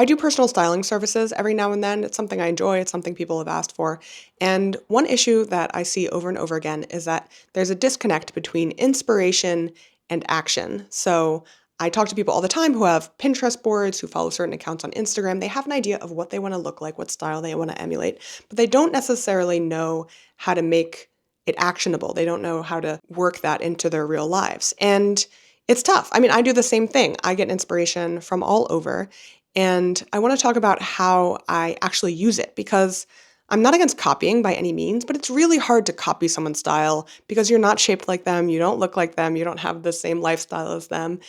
I do personal styling services every now and then. It's something I enjoy, it's something people have asked for. And one issue that I see over and over again is that there's a disconnect between inspiration and action. So I talk to people all the time who have Pinterest boards, who follow certain accounts on Instagram. They have an idea of what they want to look like, what style they want to emulate, but they don't necessarily know how to make it actionable. They don't know how to work that into their real lives. And it's tough. I mean, I do the same thing. I get inspiration from all over. And I want to talk about how I actually use it because I'm not against copying by any means, but it's really hard to copy someone's style because you're not shaped like them, you don't look like them, you don't have the same lifestyle as them,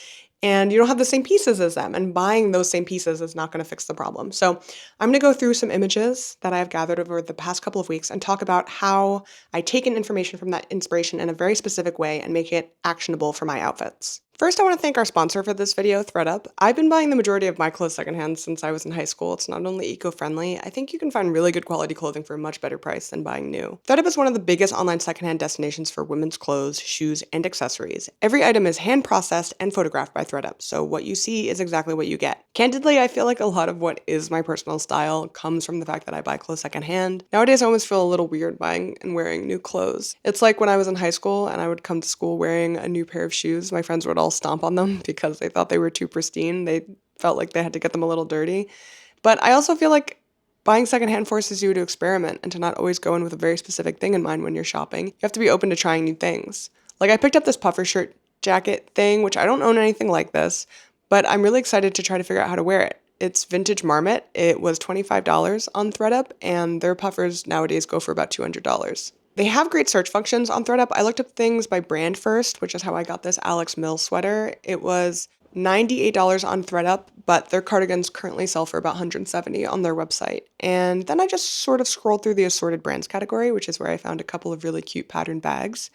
and you don't have the same pieces as them. And buying those same pieces is not going to fix the problem. So I'm going to go through some images that I've gathered over the past couple of weeks and talk about how I take in information from that inspiration in a very specific way and make it actionable for my outfits. First, I want to thank our sponsor for this video, ThredUp. I've been buying the majority of my clothes secondhand since I was in high school. It's not only eco-friendly, I think you can find really good quality clothing for a much better price than buying new. ThredUp is one of the biggest online secondhand destinations for women's clothes, shoes, and accessories. Every item is hand-processed and photographed by ThredUp, so what you see is exactly what you get. Candidly, I feel like a lot of what is my personal style comes from the fact that I buy clothes secondhand. Nowadays, I almost feel a little weird buying and wearing new clothes. It's like when I was in high school and I would come to school wearing a new pair of shoes, my friends would all stomp on them because they thought they were too pristine. They felt like they had to get them a little dirty. But I also feel like buying secondhand forces you to experiment and to not always go in with a very specific thing in mind when you're shopping. You have to be open to trying new things. Like I picked up this puffer shirt jacket thing, which I don't own anything like this, but I'm really excited to try to figure out how to wear it. It's vintage marmot. It was $25 on ThredUp, and their puffers nowadays go for about $200. They have great search functions on ThredUp. I looked up things by brand first, which is how I got this Alex Mill sweater. It was $98 on ThredUp, but their cardigans currently sell for about $170 on their website. And then I just sort of scrolled through the assorted brands category, which is where I found a couple of really cute patterned bags.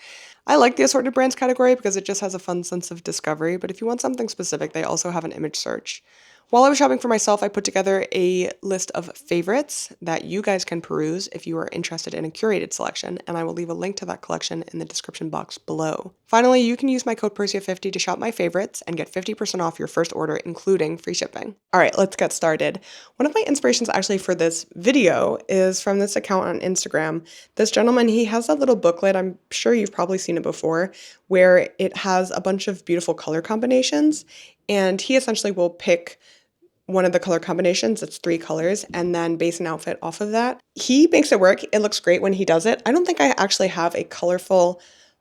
I like the assorted brands category because it just has a fun sense of discovery, but if you want something specific, they also have an image search. While I was shopping for myself, I put together a list of favorites that you guys can peruse if you are interested in a curated selection, and I will leave a link to that collection in the description box below. Finally, you can use my code Persia50 to shop my favorites and get 50% off your first order, including free shipping. All right, let's get started. One of my inspirations actually for this video is from this account on Instagram. This gentleman, he has a little booklet, I'm sure you've probably seen it before, where it has a bunch of beautiful color combinations, and he essentially will pick one of the color combinations, it's 3 colors, and then base an outfit off of that. He makes it work. It looks great when he does it. I don't think I actually have a colorful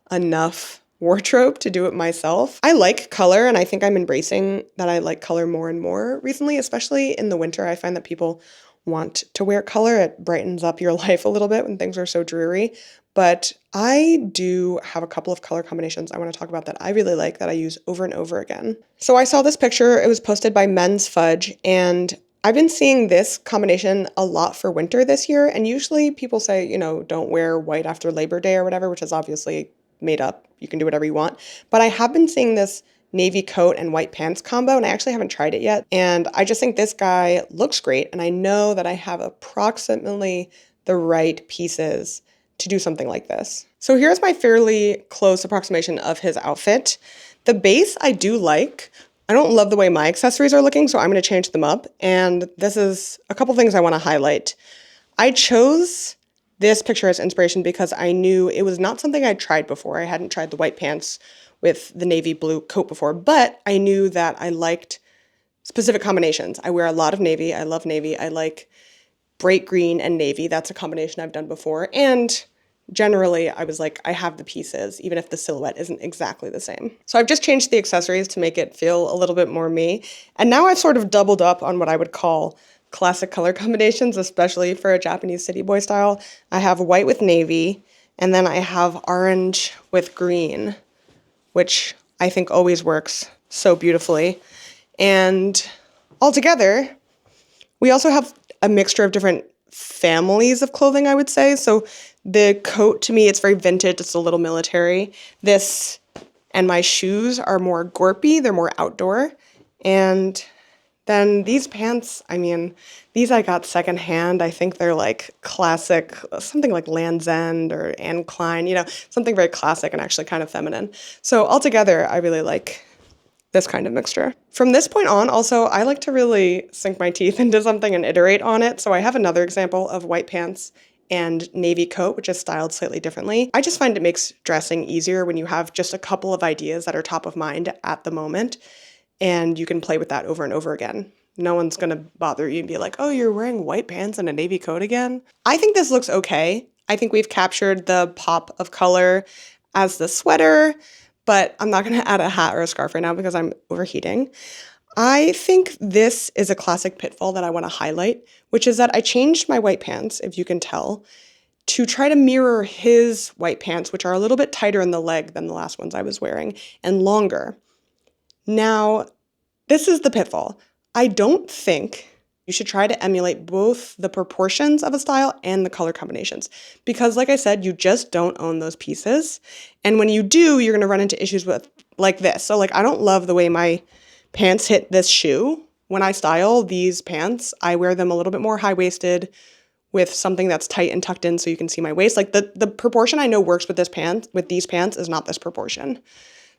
enough wardrobe to do it myself. I like color, and I think I'm embracing that I like color more and more recently, especially in the winter. I find that people want to wear color. It brightens up your life a little bit when things are so dreary. But I do have a couple of color combinations I want to talk about that I really like that I use over and over again. So I saw this picture. It was posted by Men's Fudge, and I've been seeing this combination a lot for winter this year. And usually people say, you know, don't wear white after Labor Day or whatever, which is obviously made up. You can do whatever you want. But I have been seeing this navy coat and white pants combo, and I actually haven't tried it yet. And I just think this guy looks great, and I know that I have approximately the right pieces to do something like this. So here's my fairly close approximation of his outfit. The base I do like. I don't love the way my accessories are looking, so I'm going to change them up. And this is a couple things I want to highlight. I chose this picture as inspiration because I knew it was not something I'd tried before. I hadn't tried the white pants with the navy blue coat before, but I knew that I liked specific combinations. I wear a lot of navy. I love navy. I like bright green and navy. That's a combination I've done before. And generally, I was like, I have the pieces, even if the silhouette isn't exactly the same. So I've just changed the accessories to make it feel a little bit more me. And now I've sort of doubled up on what I would call classic color combinations, especially for a Japanese city boy style. I have white with navy, and then I have orange with green, which I think always works so beautifully. And altogether, we also have a mixture of different families of clothing, I would say. So the coat, to me, it's very vintage. It's a little military. This and my shoes are more gorpy. They're more outdoor. And then these pants, I mean, these I got secondhand. I think they're like classic, something like Land's End or Anne Klein, you know, something very classic and actually kind of feminine. So altogether, I really like this kind of mixture. From this point on, also, I like to really sink my teeth into something and iterate on it. So I have another example of white pants and navy coat, which is styled slightly differently. I just find it makes dressing easier when you have just a couple of ideas that are top of mind at the moment, and you can play with that over and over again. No one's gonna bother you and be like, oh, you're wearing white pants and a navy coat again? I think this looks okay. I think we've captured the pop of color as the sweater, but I'm not gonna add a hat or a scarf right now because I'm overheating. I think this is a classic pitfall that I want to highlight, which is that I changed my white pants, if you can tell, to try to mirror his white pants, which are a little bit tighter in the leg than the last ones I was wearing, and longer. Now, this is the pitfall. I don't think you should try to emulate both the proportions of a style and the color combinations. Because like I said, you just don't own those pieces. And when you do, you're gonna run into issues with like this. So like I don't love the way my pants hit this shoe. When I style these pants, I wear them a little bit more high-waisted with something that's tight and tucked in so you can see my waist. Like the proportion I know works with these pants is not this proportion.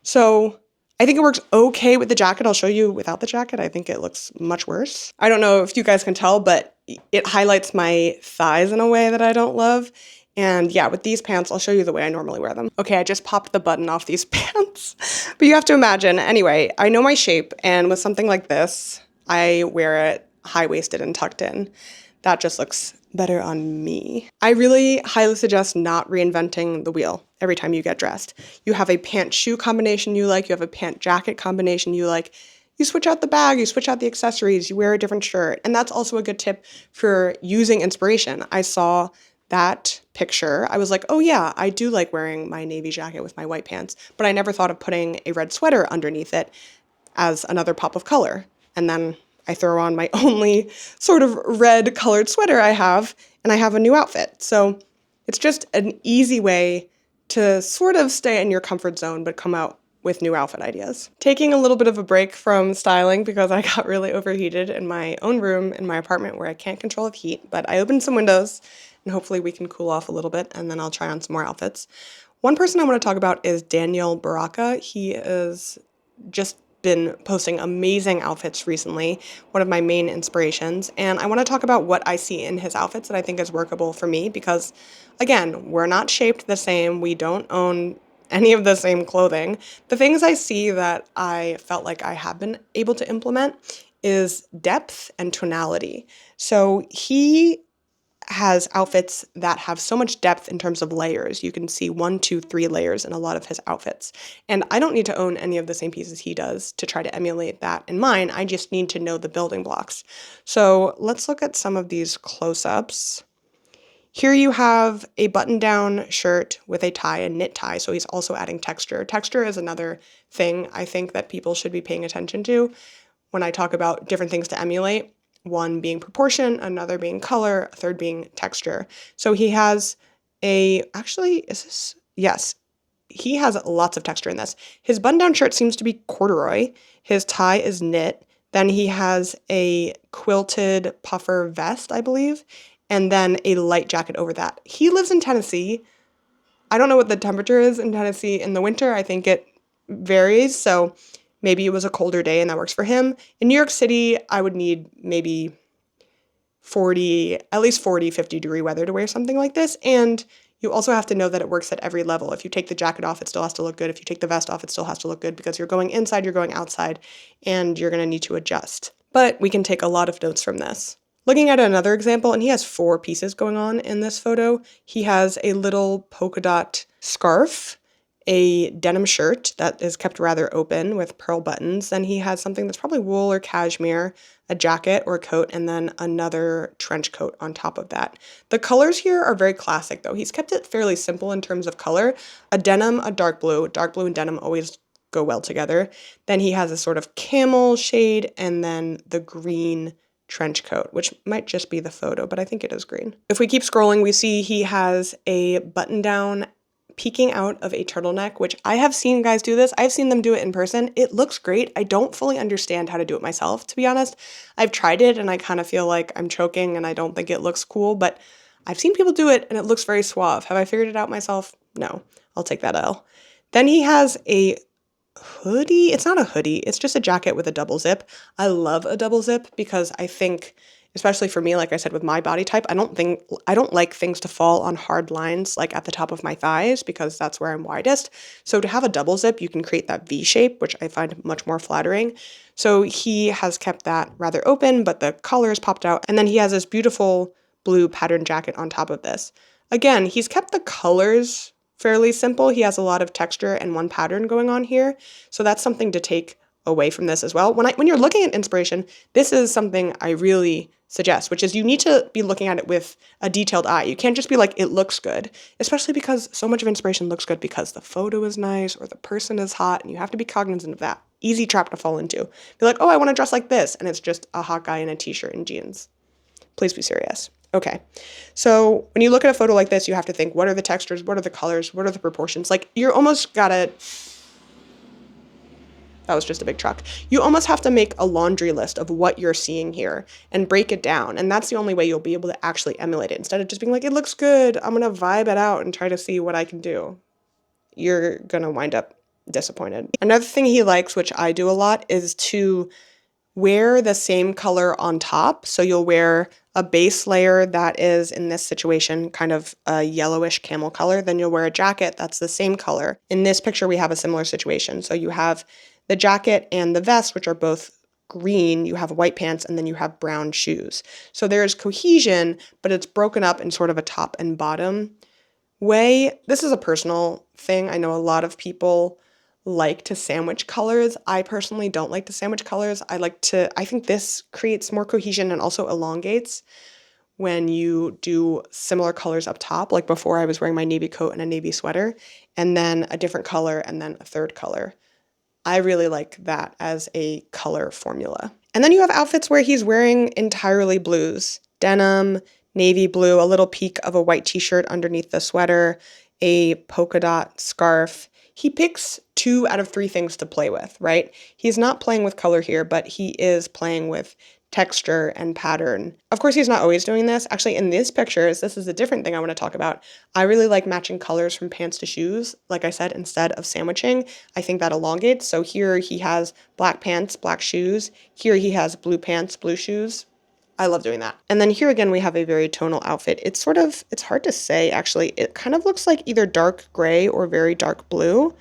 So I think it works okay with the jacket. I'll show you without the jacket. I think it looks much worse. I don't know if you guys can tell, but it highlights my thighs in a way that I don't love. And yeah, with these pants, I'll show you the way I normally wear them. Okay, I just popped the button off these pants. But you have to imagine, anyway, I know my shape, and with something like this, I wear it high-waisted and tucked in. That just looks better on me. I really highly suggest not reinventing the wheel every time you get dressed. You have a pant-shoe combination you like, you have a pant-jacket combination you like, you switch out the bag, you switch out the accessories, you wear a different shirt. And that's also a good tip for using inspiration. I saw that picture, I was like, oh yeah, I do like wearing my navy jacket with my white pants, but I never thought of putting a red sweater underneath it as another pop of color. And then I throw on my only sort of red colored sweater I have, and I have a new outfit. So it's just an easy way to sort of stay in your comfort zone, but come out with new outfit ideas. Taking a little bit of a break from styling because I got really overheated in my own room in my apartment where I can't control the heat, but I opened some windows and hopefully we can cool off a little bit, and then I'll try on some more outfits. One person I want to talk about is Daniel Baraka. He is just been posting amazing outfits recently, one of my main inspirations, and I want to talk about what I see in his outfits that I think is workable for me because, again, we're not shaped the same, we don't own any of the same clothing. The things I see that I felt like I have been able to implement is depth and tonality. So he has outfits that have so much depth in terms of layers. You can see 1, 2, 3 layers in a lot of his outfits. And I don't need to own any of the same pieces he does to try to emulate that in mine. I just need to know the building blocks. So let's look at some of these close-ups. Here you have a button-down shirt with a tie, a knit tie, so he's also adding texture. Texture is another thing I think that people should be paying attention to when I talk about different things to emulate. One being proportion, another being color, a third being texture. So he has yes, he has lots of texture in this. His button-down shirt seems to be corduroy. His tie is knit. Then he has a quilted puffer vest, I believe, and then a light jacket over that. He lives in Tennessee. I don't know what the temperature is in Tennessee in the winter. I think it varies, so maybe it was a colder day and that works for him. In New York City, I would need maybe at least 40, 50-degree weather to wear something like this. And you also have to know that it works at every level. If you take the jacket off, it still has to look good. If you take the vest off, it still has to look good because you're going inside, you're going outside, and you're going to need to adjust. But we can take a lot of notes from this. Looking at another example, and he has 4 pieces going on in this photo. He has a little polka dot scarf, a denim shirt that is kept rather open with pearl buttons. Then he has something that's probably wool or cashmere, a jacket or a coat, and then another trench coat on top of that. The colors here are very classic though. He's kept it fairly simple in terms of color. A denim, a dark blue and denim always go well together. Then he has a sort of camel shade and then the green trench coat, which might just be the photo, but I think it is green. If we keep scrolling, we see he has a button down peeking out of a turtleneck, which I have seen guys do this. I've seen them do it in person. It looks great. I don't fully understand how to do it myself, to be honest. I've tried it and I kind of feel like I'm choking and I don't think it looks cool, but I've seen people do it and it looks very suave. Have I figured it out myself? No. I'll take that L. Then he has a hoodie. It's not a hoodie. It's just a jacket with a double zip. I love a double zip because I think, especially for me, like I said, with my body type, I don't like things to fall on hard lines like at the top of my thighs because that's where I'm widest. So to have a double zip, you can create that V shape, which I find much more flattering. So he has kept that rather open, but the collar is popped out. And then he has this beautiful blue pattern jacket on top of this. Again, he's kept the colors fairly simple. He has a lot of texture and one pattern going on here. So that's something to take away from this as well. When you're looking at inspiration, this is something I really suggest, which is you need to be looking at it with a detailed eye. You can't just be like, it looks good, especially because so much of inspiration looks good because the photo is nice or the person is hot, and you have to be cognizant of that. Easy trap to fall into. Be like, oh, I want to dress like this, and it's just a hot guy in a t-shirt and jeans. Please be serious. Okay, so when you look at a photo like this, you have to think, what are the textures, what are the colors, what are the proportions? Like, you're almost gotta, that was just a big truck. You almost have to make a laundry list of what you're seeing here and break it down. And that's the only way you'll be able to actually emulate it. Instead of just being like, it looks good, I'm gonna vibe it out and try to see what I can do. You're gonna wind up disappointed. Another thing he likes, which I do a lot, is to wear the same color on top. So you'll wear a base layer that is, in this situation, kind of a yellowish camel color. Then you'll wear a jacket that's the same color. In this picture, we have a similar situation. So you have the jacket and the vest, which are both green. You have white pants, and then you have brown shoes. So there's cohesion, but it's broken up in sort of a top and bottom way. This is a personal thing. I know a lot of people like to sandwich colors. I personally don't like to sandwich colors. I think this creates more cohesion and also elongates when you do similar colors up top. Like before, I was wearing my navy coat and a navy sweater, and then a different color, and then a third color. I really like that as a color formula. And then you have outfits where he's wearing entirely blues, denim, navy blue, a little peak of a white t-shirt underneath the sweater, a polka dot scarf. He picks 2 out of 3 things to play with, right? He's not playing with color here, but he is playing with texture and pattern. Of course, he's not always doing this. Actually, in these pictures, this is a different thing I want to talk about. I really like matching colors from pants to shoes. Like I said, instead of sandwiching, I think that elongates. So here he has black pants, black shoes. Here he has blue pants, blue shoes. I love doing that. And then here again, we have a very tonal outfit. It's hard to say actually. It kind of looks like either dark gray or very dark blue,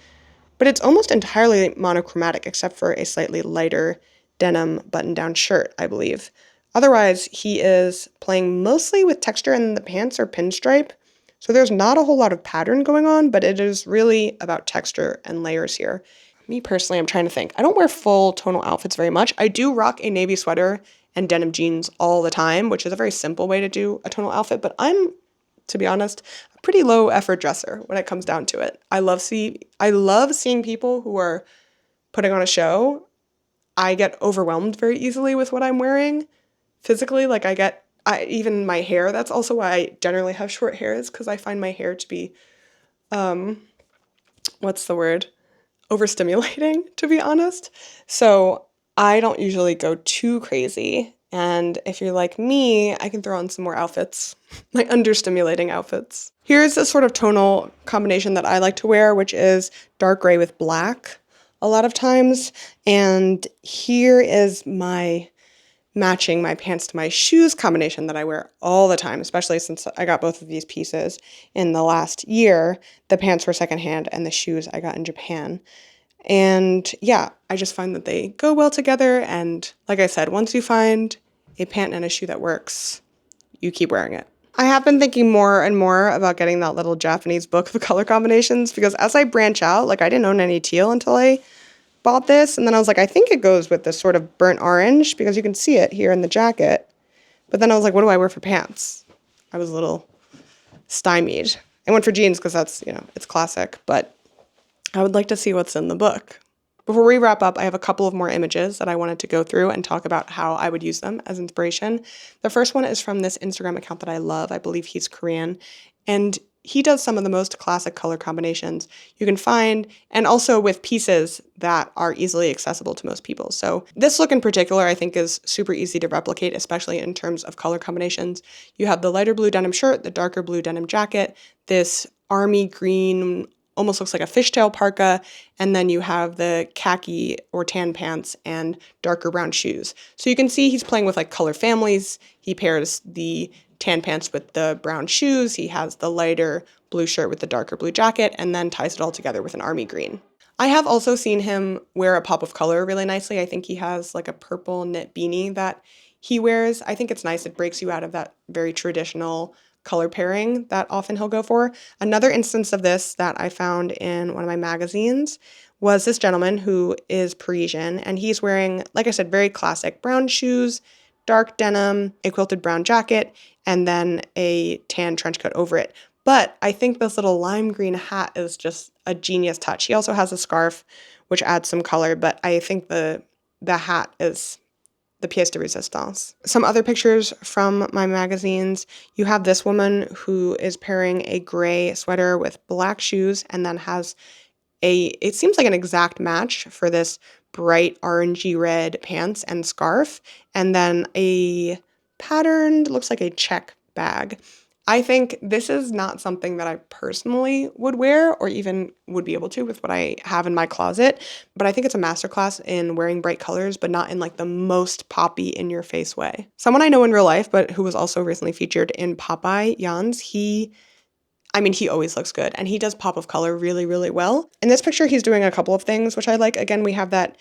but it's almost entirely monochromatic except for a slightly lighter denim button-down shirt, I believe. Otherwise, he is playing mostly with texture, and the pants are pinstripe. So there's not a whole lot of pattern going on, but it is really about texture and layers here. Me personally, I'm trying to think. I don't wear full tonal outfits very much. I do rock a navy sweater and denim jeans all the time, which is a very simple way to do a tonal outfit, but I'm, to be honest, a pretty low effort dresser when it comes down to it. I love seeing people who are putting on a show. I get overwhelmed very easily with what I'm wearing physically. Like even my hair, that's also why I generally have short hairs, because I find my hair to be, what's the word? Overstimulating, to be honest. So I don't usually go too crazy. And if you're like me, I can throw on some more outfits, my understimulating outfits. Here's a sort of tonal combination that I like to wear, which is dark gray with black a lot of times. And here is my matching my pants to my shoes combination that I wear all the time, especially since I got both of these pieces in the last year. The pants were secondhand and the shoes I got in Japan. And yeah, I just find that they go well together. And like I said, once you find a pant and a shoe that works, you keep wearing it. I have been thinking more and more about getting that little Japanese book of color combinations, because as I branch out, like I didn't own any teal until I bought this, and then I was like, I think it goes with this sort of burnt orange, because you can see it here in the jacket. But then I was like, what do I wear for pants? I was a little stymied. I went for jeans because that's, it's classic, but I would like to see what's in the book. Before we wrap up, I have a couple of more images that I wanted to go through and talk about how I would use them as inspiration. The first one is from this Instagram account that I love. I believe he's Korean, and he does some of the most classic color combinations you can find, and also with pieces that are easily accessible to most people. So this look in particular, I think, is super easy to replicate, especially in terms of color combinations. You have the lighter blue denim shirt, the darker blue denim jacket, this army green almost looks like a fishtail parka, and then you have the khaki or tan pants and darker brown shoes. So you can see he's playing with like color families. He pairs the tan pants with the brown shoes. He has the lighter blue shirt with the darker blue jacket, and then ties it all together with an army green. I have also seen him wear a pop of color really nicely. I think he has like a purple knit beanie that he wears. I think it's nice. It breaks you out of that very traditional color pairing that often he'll go for. Another instance of this that I found in one of my magazines was this gentleman who is Parisian, and he's wearing, like I said, very classic brown shoes, dark denim, a quilted brown jacket, and then a tan trench coat over it. But I think this little lime green hat is just a genius touch. He also has a scarf, which adds some color, but I think the hat is the pièce de résistance. Some other pictures from my magazines. You have this woman who is pairing a gray sweater with black shoes and then has it seems like an exact match for this bright orangey red pants and scarf, and then a patterned, looks like a check bag. I think this is not something that I personally would wear or even would be able to with what I have in my closet, but I think it's a masterclass in wearing bright colors, but not in like the most poppy in your face way. Someone I know in real life, but who was also recently featured in Popeye, Jans, he always looks good, and he does pop of color really, really well. In this picture, he's doing a couple of things, which I like. Again, we have that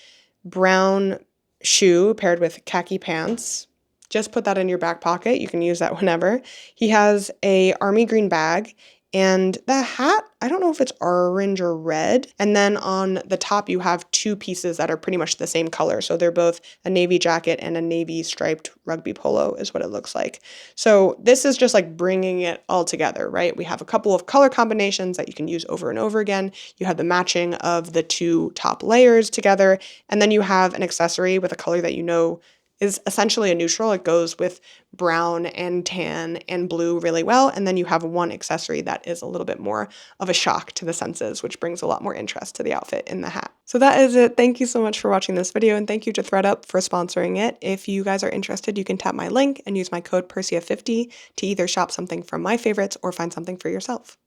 brown shoe paired with khaki pants. Just put that in your back pocket. You can use that whenever. He has a army green bag, and the hat, I don't know if it's orange or red. And then on the top, you have two pieces that are pretty much the same color. So they're both a navy jacket and a navy striped rugby polo is what it looks like. So this is just like bringing it all together, right? We have a couple of color combinations that you can use over and over again. You have the matching of the two top layers together, and then you have an accessory with a color that you know is essentially a neutral. It goes with brown and tan and blue really well. And then you have one accessory that is a little bit more of a shock to the senses, which brings a lot more interest to the outfit in the hat. So that is it. Thank you so much for watching this video, and thank you to ThreadUp for sponsoring it. If you guys are interested, you can tap my link and use my code Persia50 to either shop something from my favorites or find something for yourself.